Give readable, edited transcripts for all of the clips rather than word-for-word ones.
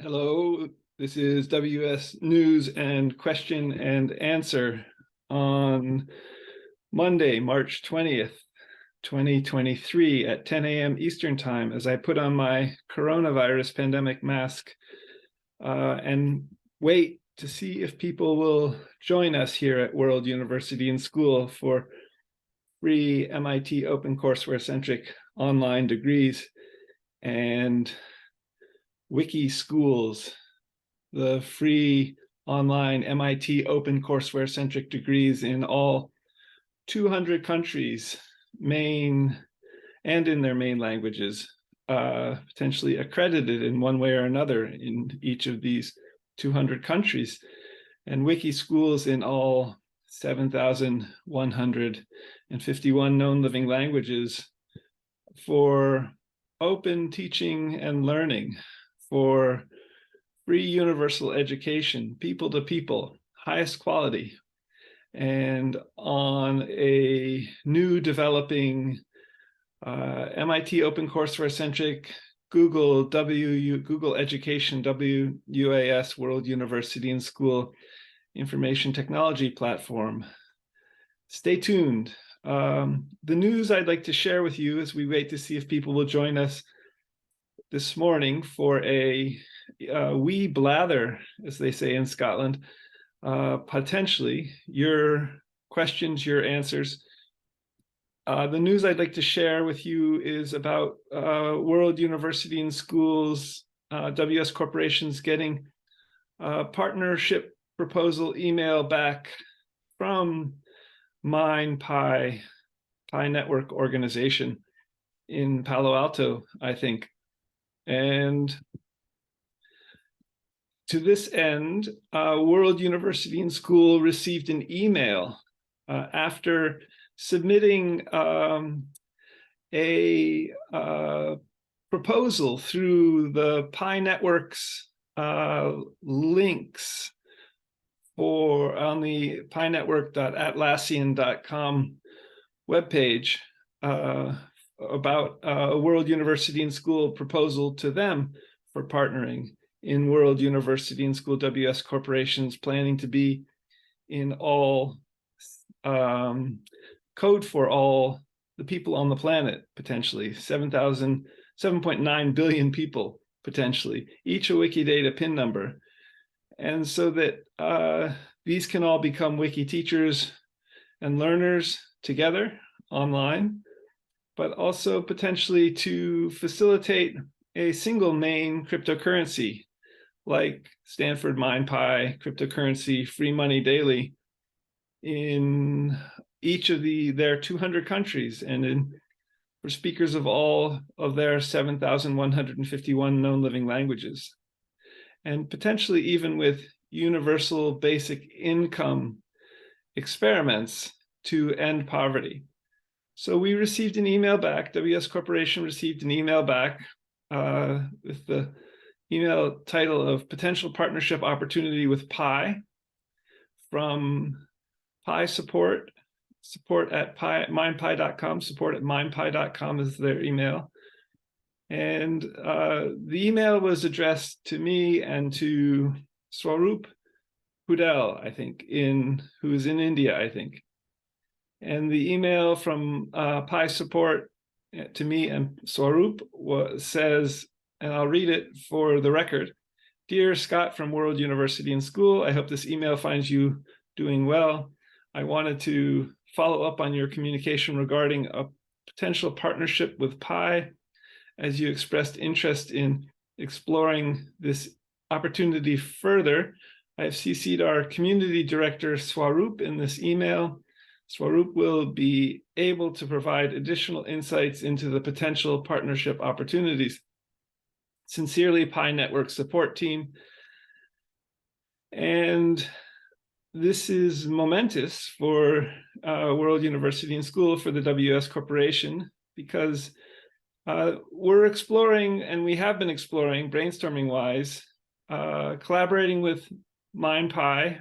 Hello, this is WS News and Question and Answer on Monday, March 20th, 2023 at 10 a.m. Eastern Time as I put on my coronavirus pandemic mask and wait to see if people will join us here at World University and School for free MIT OpenCourseWare-centric online degrees and Wiki Schools, the free online MIT OpenCourseWare-centric degrees in all 200 countries, and in their main languages, potentially accredited in one way or another in each of these 200 countries, and Wiki Schools in all 7,151 known living languages for open teaching and learning, for free universal education, people to people, highest quality, and on a new developing MIT OpenCourseWare-centric Google Education WUaS World University and School Information Technology platform. Stay tuned. The news I'd like to share with you as we wait to see if people will join us this morning for a wee blather, as they say in Scotland, potentially your questions, your answers. The news I'd like to share with you is about World University and Schools, WS corporations getting a partnership proposal email back from Pi Network organization in Palo Alto, I think. And to this end, World University and School received an email after submitting a proposal through the Pi Network's links on the pinetwork.atlassian.com webpage about a World University and School proposal to them for partnering in World University and School WS corporations planning to be in all code for all the people on the planet, potentially 7.9 billion people, potentially, each a Wikidata PIN number. And so that these can all become Wiki teachers and learners together online, but also potentially to facilitate a single main cryptocurrency like Stanford MinePi cryptocurrency, free money daily in each of their 200 countries and for speakers of all of their 7,151 known living languages. And potentially even with universal basic income experiments to end poverty. So we received an email back, WS Corporation received an email back with the email title of Potential Partnership Opportunity with Pi from Pi support at minepi.com, support at minepi.com is their email. And the email was addressed to me and to Swaroop Poudel, I think, who is in India, I think. And the email from Pi support to me and Swaroop says, and I'll read it for the record. Dear Scott from World University and School, I hope this email finds you doing well. I wanted to follow up on your communication regarding a potential partnership with Pi, as you expressed interest in exploring this opportunity further. I have CC'd our community director, Swaroop, in this email. Swaroop will be able to provide additional insights into the potential partnership opportunities. Sincerely, Pi Network support team. And this is momentous for World University and School, for the WS Corporation, because we're exploring, and we have been exploring, brainstorming-wise, collaborating with MinePi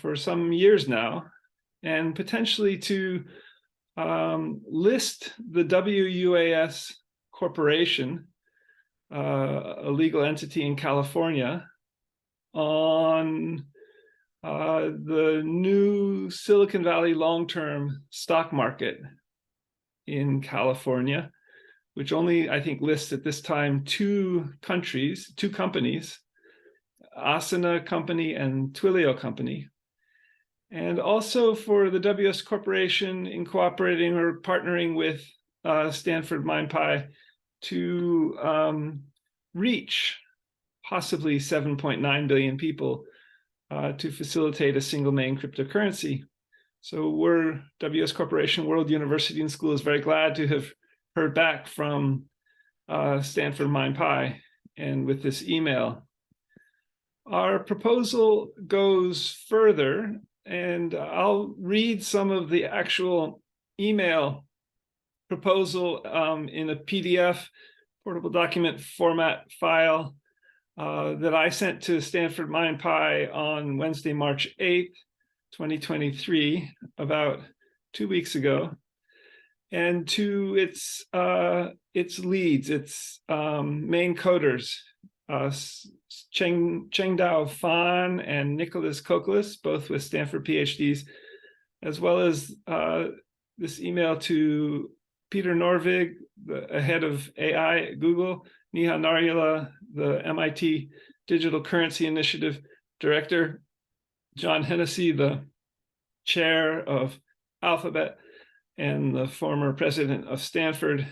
for some years now, and potentially to list the WUaS corporation a legal entity in California, on the new Silicon Valley long-term stock market in California, which only, I think, lists at this time two companies, Asana Company and Twilio Company. And also for the WS Corporation in cooperating or partnering with Stanford MindPy to reach possibly 7.9 billion people to facilitate a single main cryptocurrency. So we're, WS Corporation, World University and School, is very glad to have heard back from Stanford MindPy and with this email. Our proposal goes further, and I'll read some of the actual email proposal in a PDF, portable document format file that I sent to Stanford MindPy on Wednesday, March 8th, 2023, about 2 weeks ago. And to its leads, its main coders, Chengdao Fan and Nicholas Kokolis, both with Stanford PhDs, as well as this email to Peter Norvig, the head of AI at Google, Neha Narula, the MIT Digital Currency Initiative director, John Hennessy, the chair of Alphabet, and the former president of Stanford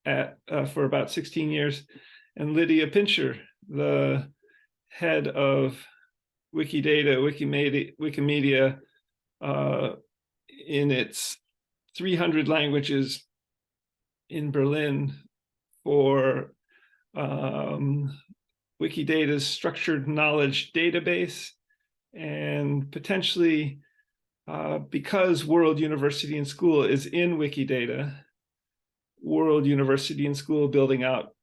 for about 16 years, and Lydia Pincher, the head of Wikidata, Wikimedia, in its 300 languages in Berlin for Wikidata's structured knowledge database, and potentially because World University and School is in Wikidata, World University and School building out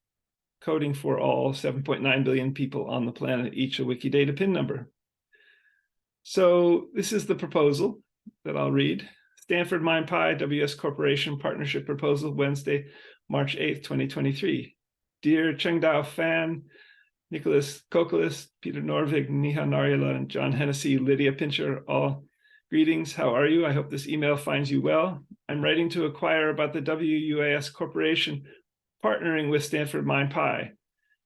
coding for all 7.9 billion people on the planet, each a Wikidata PIN number. So this is the proposal that I'll read. Stanford MindPy WS Corporation Partnership Proposal, Wednesday, March 8th, 2023. Dear Chengdao Fan, Nicholas Kokolis, Peter Norvig, Neha Narula, and John Hennessy, Lydia Pincher, all greetings. How are you? I hope this email finds you well. I'm writing to inquire about the WUaS Corporation partnering with Stanford MindPy,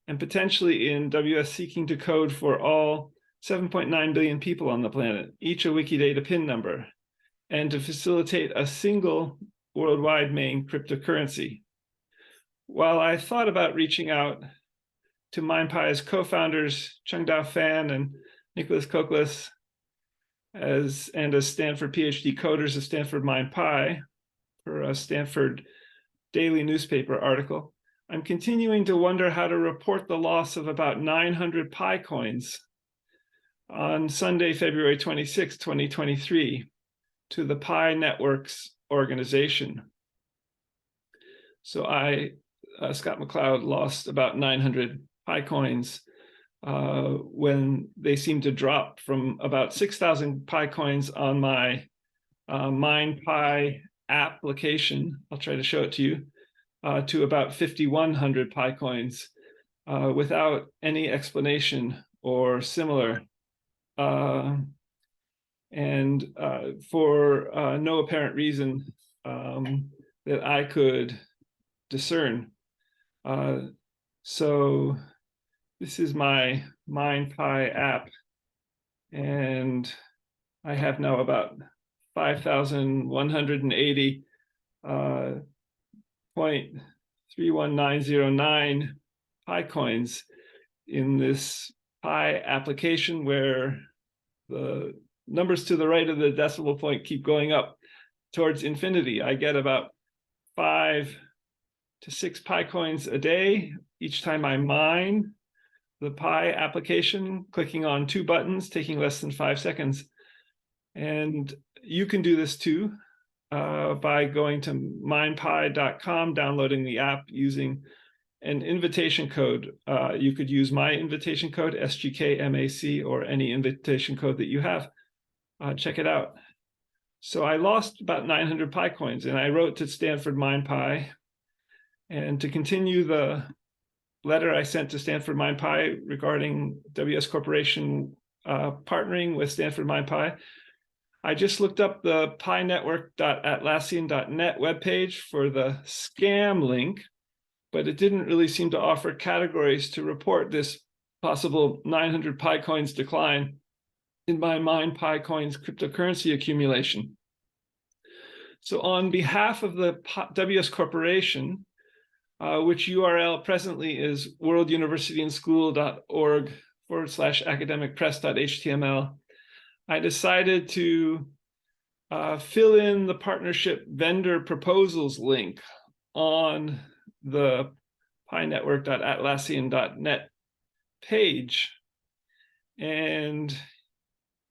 and potentially in WS seeking to code for all 7.9 billion people on the planet, each a Wikidata PIN number, and to facilitate a single worldwide main cryptocurrency. While I thought about reaching out to MindPy's co-founders, Chengdao Fan and Nicholas Kokolis, as Stanford PhD coders of Stanford MindPy for a Stanford daily newspaper article, I'm continuing to wonder how to report the loss of about 900 Pi coins on Sunday, February 26, 2023, to the Pi Networks organization. So I, Scott McLeod, lost about 900 Pi coins when they seemed to drop from about 6,000 Pi coins on my MindPy application, I'll try to show it to you, to about 5,100 Pi coins without any explanation or similar, and for no apparent reason that I could discern. So this is my MindPy app, and I have now about 5,180 0.31909 Pi coins in this Pi application, where the numbers to the right of the decimal point keep going up towards infinity. I get about 5 to 6 Pi coins a day each time I mine the Pi application, clicking on 2 buttons, taking less than 5 seconds. And you can do this too by going to mindpy.com, downloading the app, using an invitation code. You could use my invitation code, sgkmac, or any invitation code that you have. Check it out. So I lost about 900 Pi coins, and I wrote to Stanford MindPy, and to continue the letter I sent to Stanford MindPy regarding WS Corporation partnering with Stanford MindPy. I just looked up the pinetwork.atlassian.net webpage for the scam link, but it didn't really seem to offer categories to report this possible 900 Pi coins decline in my MindPy coins cryptocurrency accumulation. So on behalf of the WS Corporation, which URL presently is worlduniversityandschool.org/academicpress.html, I decided to fill in the partnership vendor proposals link on the pinetwork.atlassian.net page. And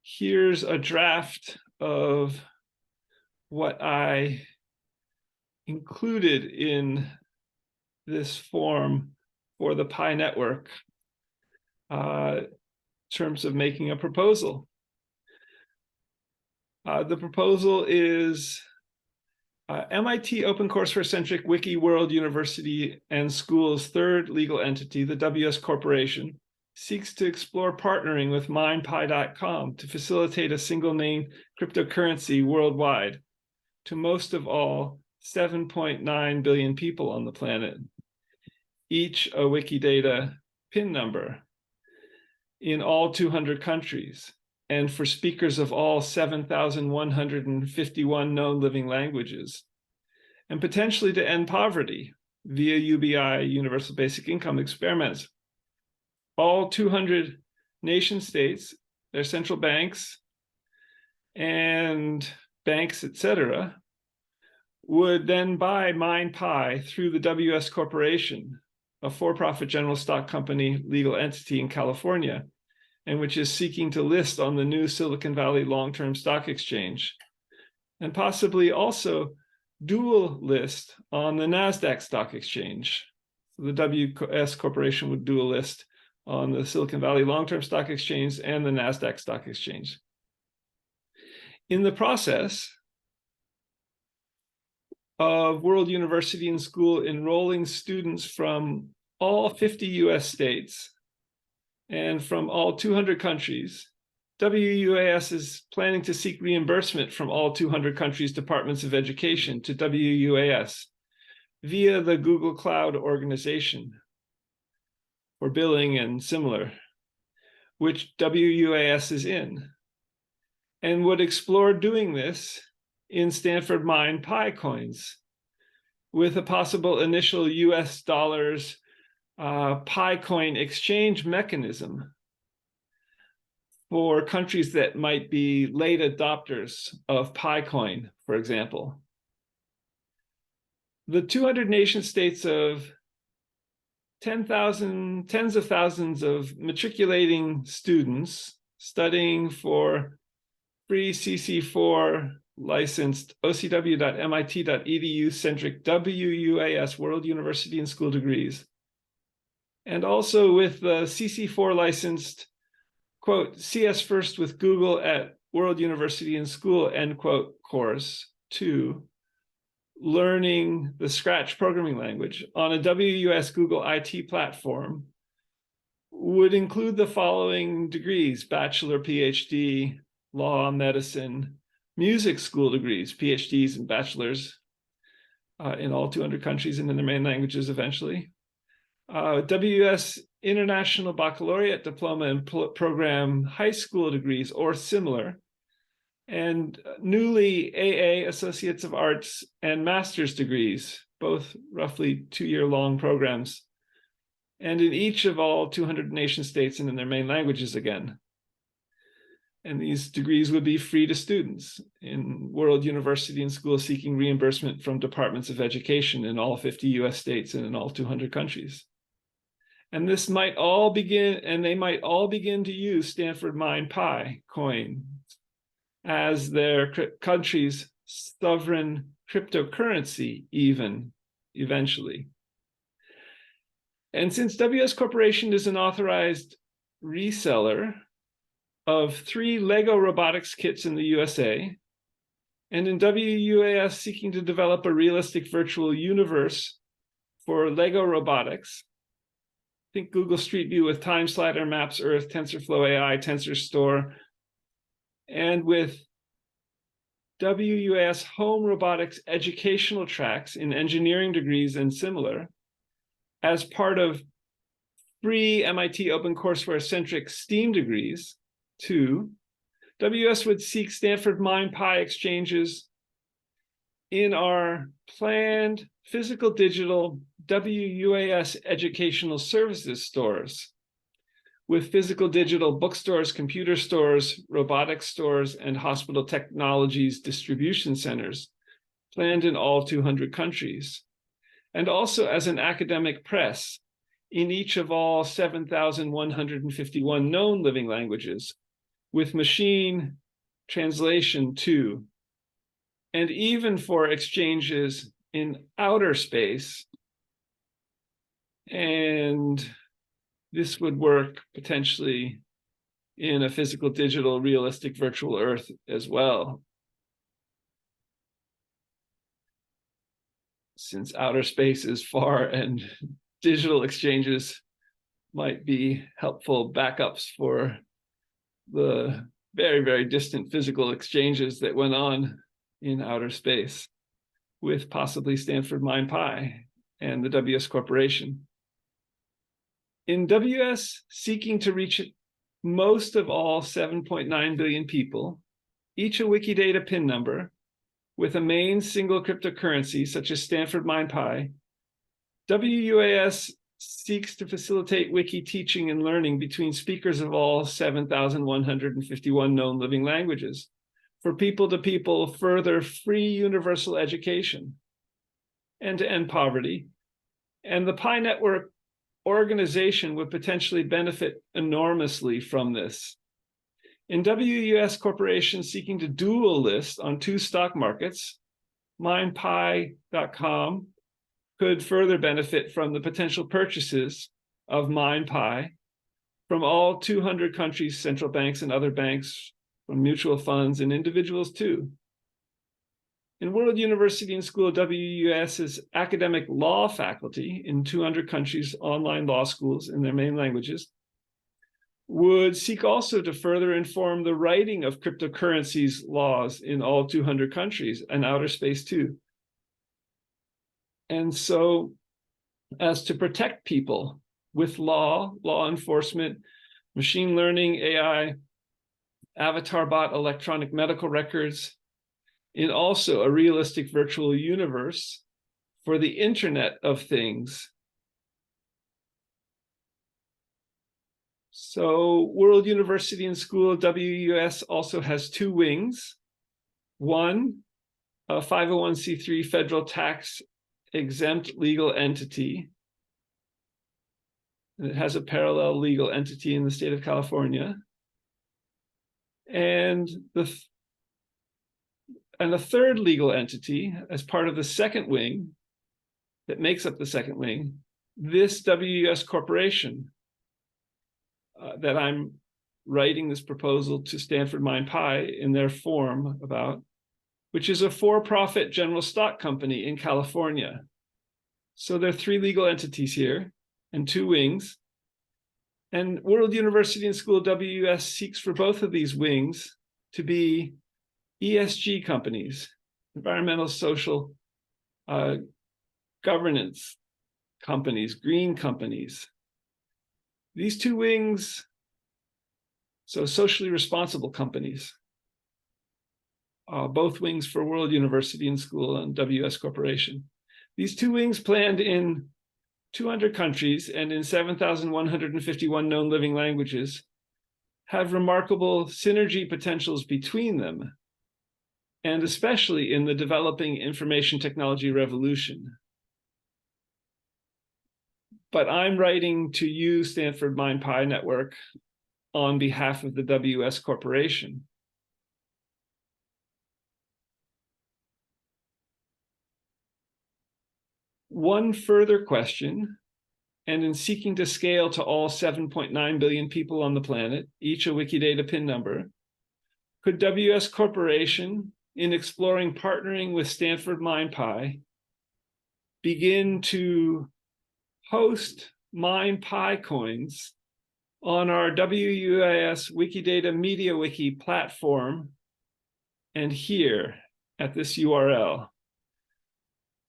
here's a draft of what I included in this form for the Pi network in terms of making a proposal. The proposal is MIT OpenCourseware-centric Wiki World University and School's third legal entity, the WS Corporation, seeks to explore partnering with MindPy.com to facilitate a single name cryptocurrency worldwide to most of all 7.9 billion people on the planet, each a Wikidata PIN number in all 200 countries, and for speakers of all 7,151 known living languages, and potentially to end poverty via UBI, Universal Basic Income experiments. All 200 nation states, their central banks, and banks, etc., would then buy MindPy through the WS Corporation, a for-profit general stock company legal entity in California, and which is seeking to list on the new Silicon Valley long-term stock exchange, and possibly also dual list on the NASDAQ stock exchange. So the WS Corporation would dual list on the Silicon Valley long-term stock exchange and the NASDAQ stock exchange. In the process of World University and School enrolling students from all 50 US states and from all 200 countries, WUaS is planning to seek reimbursement from all 200 countries' departments of education to WUaS via the Google Cloud organization for billing and similar, which WUaS is in, and would explore doing this in Stanford MindPy coins with a possible initial US dollars Pi coin exchange mechanism for countries that might be late adopters of Pi coin, for example. The 200 nation states of tens of thousands of matriculating students studying for free CC4 licensed ocw.mit.edu centric WUaS World University and School degrees, and also with the CC4 licensed, quote, CS First with Google at World University and School, end quote, course 2, learning the Scratch programming language on a WUS Google IT platform, would include the following degrees: bachelor, PhD, law, medicine, music school degrees, PhDs and bachelors in all 200 countries and in their main languages eventually. WS International Baccalaureate Diploma and Program high school degrees or similar, and newly AA Associates of Arts and Master's degrees, both roughly 2-year-long programs, and in each of all 200 nation states and in their main languages again. And these degrees would be free to students in World University and School seeking reimbursement from departments of education in all 50 US states and in all 200 countries. And this might all begin, and they might all begin to use Stanford MindPy coin as their country's sovereign cryptocurrency even eventually. And since WS Corporation is an authorized reseller of 3 Lego robotics kits in the USA, and in WUaS seeking to develop a realistic virtual universe for Lego robotics, think Google Street View with TimeSlider, Maps Earth, TensorFlow AI, TensorStore, and with WUaS home robotics educational tracks in engineering degrees and similar, as part of free MIT OpenCourseWare-centric STEAM degrees. 2, WUaS would seek Stanford MindPi exchanges in our planned physical digital WUaS educational services stores, with physical digital bookstores, computer stores, robotics stores, and hospital technologies distribution centers planned in all 200 countries, and also as an academic press in each of all 7,151 known living languages, with machine translation too, and even for exchanges in outer space. And this would work potentially in a physical, digital, realistic virtual Earth as well, since outer space is far and digital exchanges might be helpful backups for the very, very distant physical exchanges that went on in outer space with possibly Stanford MindPi and the WUaS Corporation. In WUaS seeking to reach most of all 7.9 billion people, each a Wikidata PIN number with a main single cryptocurrency such as Stanford MindPi, WUaS seeks to facilitate wiki teaching and learning between speakers of all 7,151 known living languages for people-to-people further free universal education and to end poverty. And the Pi Network organization would potentially benefit enormously from this. In WUaS Corporation seeking to dual list on 2 stock markets, mindpi.com could further benefit from the potential purchases of MindPi from all 200 countries, central banks and other banks, from mutual funds and individuals too. In World University and School of WUaS's academic law faculty in 200 countries, online law schools in their main languages, would seek also to further inform the writing of cryptocurrencies laws in all 200 countries and outer space too. And so as to protect people with law enforcement, machine learning, AI, avatar bot, electronic medical records, in also a realistic virtual universe for the Internet of Things. So World University and School of WUaS also has 2 wings. One, a 501c3 federal tax exempt legal entity. And it has a parallel legal entity in the state of California. And a third legal entity as part of the second wing that makes up the second wing, this WUaS Corporation that I'm writing this proposal to Stanford MindPi in their form about, which is a for-profit general stock company in California. So there are 3 legal entities here and 2 wings. And World University and School of WUaS seeks for both of these wings to be ESG companies, environmental, social, governance companies, green companies. These 2 wings, so socially responsible companies, both wings for World University and School and WUaS Corporation. These 2 wings planned in 200 countries and in 7,151 known living languages have remarkable synergy potentials between them, and especially in the developing information technology revolution. But I'm writing to you, Stanford MindPi Network, on behalf of the WUaS Corporation. One further question, and in seeking to scale to all 7.9 billion people on the planet, each a Wikidata PIN number, could WUaS Corporation, in exploring partnering with Stanford MindPi, begin to host mine Pi coins on our WUaS Wikidata Media Wiki platform and here at this URL,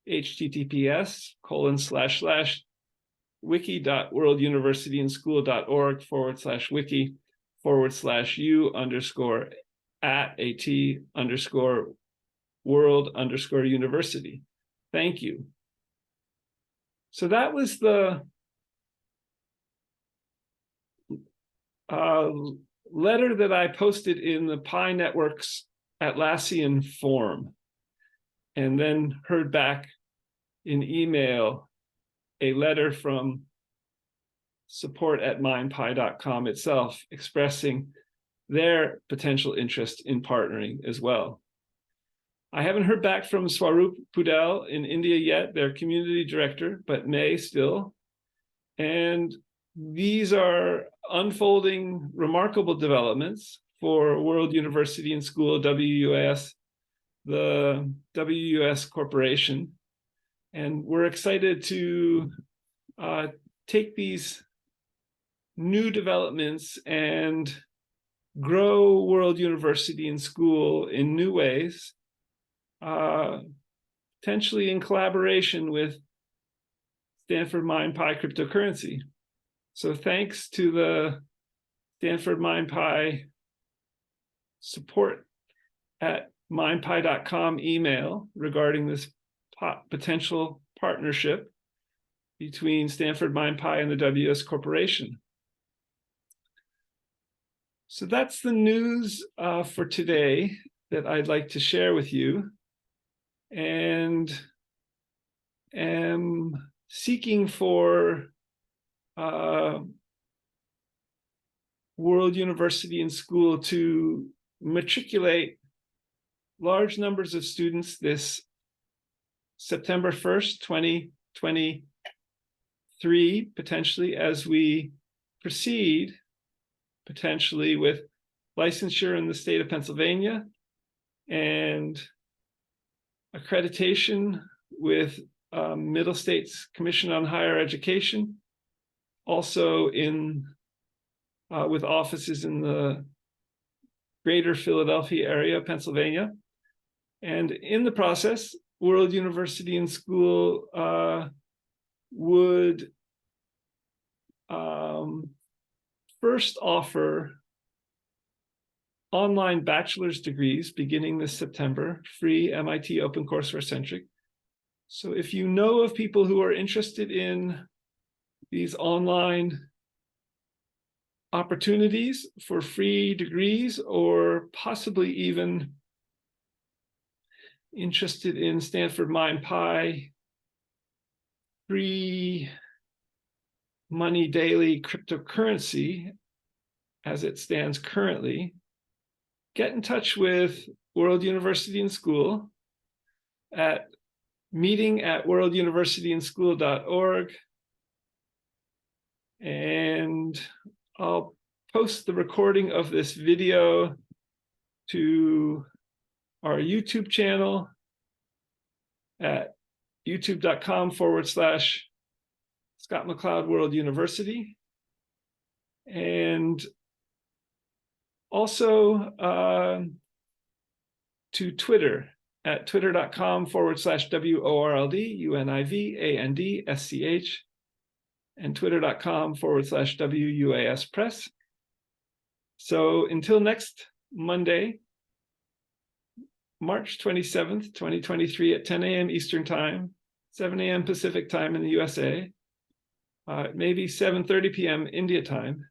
https://wiki.worlduniversityandschool.org/wiki/u_at_world_university. Thank you. So that was the letter that I posted in the Pi Network's Atlassian forum, and then heard back in email a letter from support@mindpi.com itself expressing their potential interest in partnering as well. I haven't heard back from Swaroop Poudel in India yet, their community director, but may still. And these are unfolding remarkable developments for World University and School WUaS, the WUaS Corporation. And we're excited to take these new developments and grow World University and School in new ways, potentially in collaboration with Stanford MindPi cryptocurrency. So thanks to the Stanford MindPi support@mindpi.com email regarding this potential partnership between Stanford MindPi and the WUaS Corporation. So that's the news for today that I'd like to share with you, and am seeking for World University and School to matriculate large numbers of students this September 1st, 2023, potentially, as we proceed potentially with licensure in the state of Pennsylvania and accreditation with Middle States Commission on Higher Education, also in with offices in the greater Philadelphia area, Pennsylvania. And in the process, World University and School would first offer online bachelor's degrees beginning this September, free MIT OpenCourseWare centric. So if you know of people who are interested in these online opportunities for free degrees, or possibly even interested in Stanford MindPi free money daily cryptocurrency as it stands currently, get in touch with World University and School at meeting@worlduniversityandschool.org, and I'll post the recording of this video to our YouTube channel at youtube.com/Scott McLeod World University, and also to Twitter at twitter.com/WORLDUNIVANDSCH and twitter.com/WUaS Press. So until next Monday, March 27th, 2023 at 10 a.m. Eastern Time, 7 a.m. Pacific Time in the USA, maybe 7:30 p.m. India time.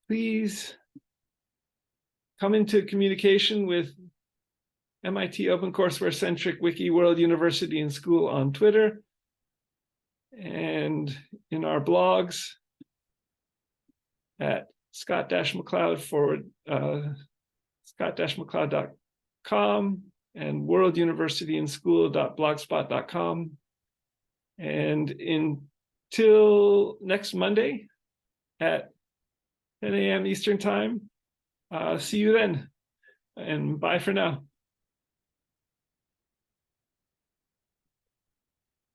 Please come into communication with MIT OpenCourseWare centric Wiki World University and School on Twitter, and in our blogs at scott-mcleod.com and worlduniversityandschool.blogspot.com. And until next Monday at 10 a.m. Eastern Time, see you then, and bye for now.